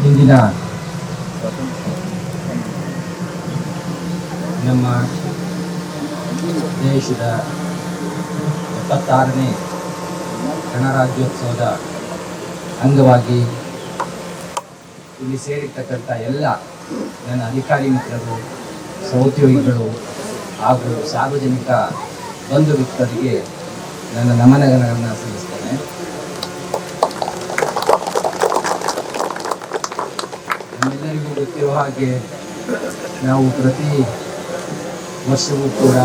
ಇಂದಿನ ನಮ್ಮ ದೇಶದ 76ನೇ ಗಣರಾಜ್ಯೋತ್ಸವದ ಅಂಗವಾಗಿ ಇಲ್ಲಿ ಸೇರಿರ್ತಕ್ಕಂಥ ಎಲ್ಲ ನನ್ನ ಅಧಿಕಾರಿ ಮಿತ್ರರು, ಸಹೋದ್ಯೋಗಿಗಳು ಹಾಗೂ ಸಾರ್ವಜನಿಕ ಬಂಧು ಮಿತ್ರರಿಗೆ ನನ್ನ ನಮನಗಳನ್ನು ಸಲ್ಲಿಸ್ತೇನೆ. ನಮ್ಮೆಲ್ಲರಿಗೂ ಗೊತ್ತಿರುವ ಹಾಗೆ ನಾವು ಪ್ರತಿ ವರ್ಷವೂ ಕೂಡ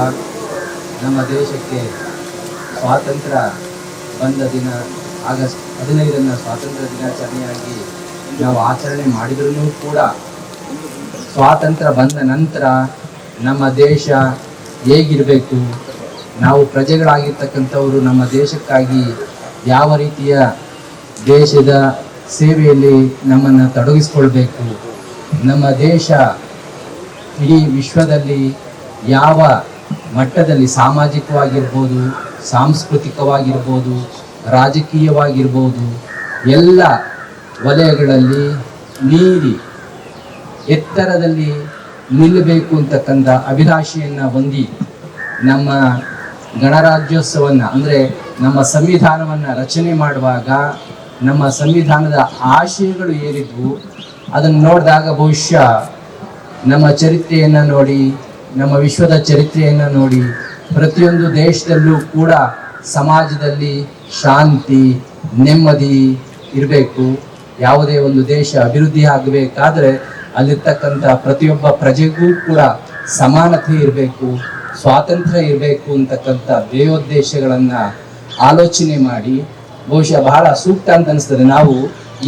ನಮ್ಮ ದೇಶಕ್ಕೆ ಸ್ವಾತಂತ್ರ್ಯ ಬಂದ ದಿನ ಆಗಸ್ಟ್ 15 ಸ್ವಾತಂತ್ರ್ಯ ದಿನಾಚರಣೆಯಾಗಿ ನಾವು ಆಚರಣೆ ಮಾಡಿದ್ರೂ ಕೂಡ ಸ್ವಾತಂತ್ರ್ಯ ಬಂದ ನಂತರ ನಮ್ಮ ದೇಶ ಹೇಗಿರಬೇಕು, ನಾವು ಪ್ರಜೆಗಳಾಗಿರ್ತಕ್ಕಂಥವರು ನಮ್ಮ ದೇಶಕ್ಕಾಗಿ ಯಾವ ರೀತಿಯ ದೇಶದ ಸೇವೆಯಲ್ಲಿ ನಮ್ಮನ್ನು ತೊಡಗಿಸ್ಕೊಳ್ಬೇಕು, ನಮ್ಮ ದೇಶ ಇಡೀ ವಿಶ್ವದಲ್ಲಿ ಯಾವ ಮಟ್ಟದಲ್ಲಿ ಸಾಮಾಜಿಕವಾಗಿರ್ಬೋದು, ಸಾಂಸ್ಕೃತಿಕವಾಗಿರ್ಬೋದು, ರಾಜಕೀಯವಾಗಿರ್ಬೋದು ಎಲ್ಲ ವಲಯಗಳಲ್ಲಿ ಮೀರಿ ಎತ್ತರದಲ್ಲಿ ನಿಲ್ಲಬೇಕು ಅಂತಕ್ಕಂಥ ಅಭಿಲಾಷೆಯನ್ನು ಹೊಂದಿ ನಮ್ಮ ಗಣರಾಜ್ಯೋತ್ಸವವನ್ನು ಅಂದರೆ ನಮ್ಮ ಸಂವಿಧಾನವನ್ನು ರಚನೆ ಮಾಡುವಾಗ ನಮ್ಮ ಸಂವಿಧಾನದ ಆಶಯಗಳು ಏನಿದ್ವು ಅದನ್ನು ನೋಡಿದಾಗ ಬಹುಶಃ ನಮ್ಮ ಚರಿತ್ರೆಯನ್ನು ನೋಡಿ, ನಮ್ಮ ವಿಶ್ವದ ಚರಿತ್ರೆಯನ್ನು ನೋಡಿ ಪ್ರತಿಯೊಂದು ದೇಶದಲ್ಲೂ ಕೂಡ ಸಮಾಜದಲ್ಲಿ ಶಾಂತಿ ನೆಮ್ಮದಿ ಇರಬೇಕು. ಯಾವುದೇ ಒಂದು ದೇಶ ಅಭಿವೃದ್ಧಿ ಆಗಬೇಕಾದ್ರೆ ಅಲ್ಲಿರ್ತಕ್ಕಂಥ ಪ್ರತಿಯೊಬ್ಬ ಪ್ರಜೆಗೂ ಕೂಡ ಸಮಾನತೆ ಇರಬೇಕು, ಸ್ವಾತಂತ್ರ್ಯ ಇರಬೇಕು ಅಂತಕ್ಕಂಥ ಧ್ಯೇಯೋದ್ದೇಶಗಳನ್ನು ಆಲೋಚನೆ ಮಾಡಿ ಬಹುಶಃ ಬಹಳ ಸೂಕ್ತ ಅಂತ ಅನಿಸ್ತದೆ. ನಾವು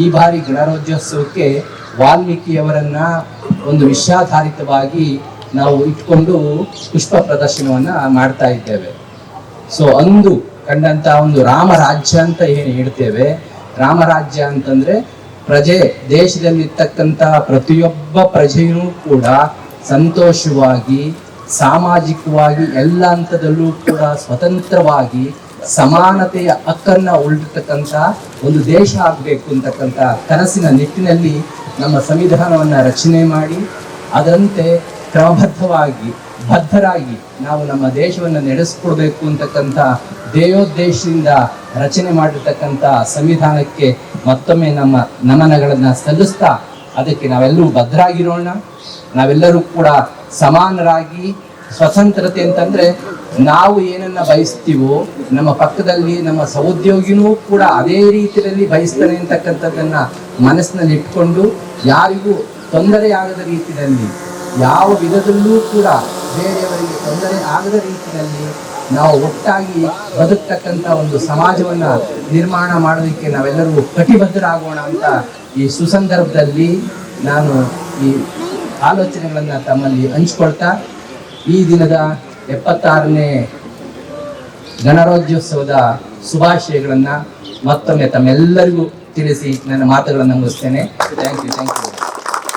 ಈ ಬಾರಿ ಗಣರಾಜ್ಯೋತ್ಸವಕ್ಕೆ ವಾಲ್ಮೀಕಿಯವರನ್ನ ಒಂದು ವಿಷಯಾಧಾರಿತವಾಗಿ ನಾವು ಇಟ್ಕೊಂಡು ಪುಷ್ಪ ಪ್ರದರ್ಶನವನ್ನು ಮಾಡ್ತಾ ಇದ್ದೇವೆ. ಸೊ ಅಂದು ಕಂಡಂಥ ಒಂದು ರಾಮರಾಜ್ಯ ಅಂತ ಏನು ಹೇಳ್ತೇವೆ, ರಾಮರಾಜ್ಯ ಅಂತಂದ್ರೆ ಪ್ರಜೆ ದೇಶದಲ್ಲಿರ್ತಕ್ಕಂಥ ಪ್ರತಿಯೊಬ್ಬ ಪ್ರಜೆಯೂ ಕೂಡ ಸಂತೋಷವಾಗಿ ಸಾಮಾಜಿಕವಾಗಿ ಎಲ್ಲ ಹಂತದಲ್ಲೂ ಕೂಡ ಸ್ವತಂತ್ರವಾಗಿ ಸಮಾನತೆಯ ಹಕ್ಕನ್ನು ಉಳಿರ್ತಕ್ಕಂಥ ಒಂದು ದೇಶ ಆಗಬೇಕು ಅಂತಕ್ಕಂಥ ಕನಸಿನ ನಿಟ್ಟಿನಲ್ಲಿ ನಮ್ಮ ಸಂವಿಧಾನವನ್ನು ರಚನೆ ಮಾಡಿ ಅದರಂತೆ ಕ್ರಮಬದ್ಧವಾಗಿ ಬದ್ಧರಾಗಿ ನಾವು ನಮ್ಮ ದೇಶವನ್ನು ನಡೆಸ್ಕೊಡ್ಬೇಕು ಅಂತಕ್ಕಂಥ ಧ್ಯೇಯೋದ್ದೇಶದಿಂದ ರಚನೆ ಮಾಡಿರ್ತಕ್ಕಂಥ ಸಂವಿಧಾನಕ್ಕೆ ಮತ್ತೊಮ್ಮೆ ನಮ್ಮ ನಮನಗಳನ್ನು ಸಲ್ಲಿಸ್ತಾ ಅದಕ್ಕೆ ನಾವೆಲ್ಲರೂ ಬದ್ಧರಾಗಿರೋಣ. ನಾವೆಲ್ಲರೂ ಕೂಡ ಸಮಾನರಾಗಿ ಸ್ವತಂತ್ರತೆ ಅಂತಂದ್ರೆ ನಾವು ಏನನ್ನ ಬಯಸ್ತೀವೋ ನಮ್ಮ ಪಕ್ಕದಲ್ಲಿ ನಮ್ಮ ಸಹೋದ್ಯೋಗಿನೂ ಕೂಡ ಅದೇ ರೀತಿಯಲ್ಲಿ ಬಯಸ್ತಾನೆ ಅಂತಕ್ಕಂಥದ್ದನ್ನ ಮನಸ್ಸಿನಲ್ಲಿ ಇಟ್ಕೊಂಡು ಯಾರಿಗೂ ತೊಂದರೆಯಾಗದ ರೀತಿಯಲ್ಲಿ ಯಾವ ವಿಧದಲ್ಲೂ ಕೂಡ ಬೇರೆಯವರಿಗೆ ತೊಂದರೆ ಆಗದ ರೀತಿಯಲ್ಲಿ ನಾವು ಒಟ್ಟಾಗಿ ಬದುಕ್ತಕ್ಕಂಥ ಒಂದು ಸಮಾಜವನ್ನ ನಿರ್ಮಾಣ ಮಾಡೋದಕ್ಕೆ ನಾವೆಲ್ಲರೂ ಕಟಿಬದ್ಧರಾಗೋಣ ಅಂತ ಈ ಸುಸಂದರ್ಭದಲ್ಲಿ ನಾನು ಈ ಆಲೋಚನೆಗಳನ್ನು ತಮ್ಮಲ್ಲಿ ಹಂಚ್ಕೊಳ್ತಾ ಈ ದಿನದ 76ನೇ ಗಣರಾಜ್ಯೋತ್ಸವದ ಶುಭಾಶಯಗಳನ್ನು ಮತ್ತೊಮ್ಮೆ ತಮ್ಮೆಲ್ಲರಿಗೂ ತಿಳಿಸಿ ನನ್ನ ಮಾತುಗಳನ್ನು ಮುಗಿಸ್ತೇನೆ. Thank you.